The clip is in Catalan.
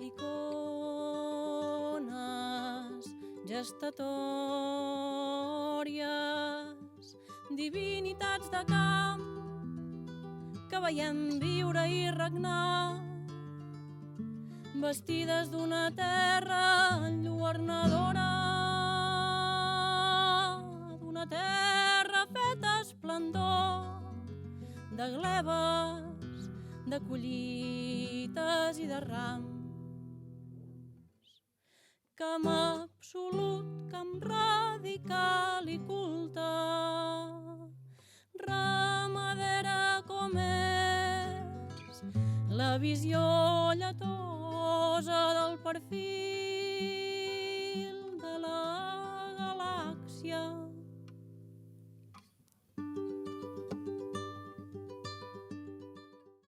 icones gestatòries, divinitats de camp que veiem viure i regnar, vestides d'una terra enlluernadora, d'una terra feta esplendor, de gleves, de collites i de rams. Camp absolut, camp radical i culte, ramadera com és la visió lletosa del perfil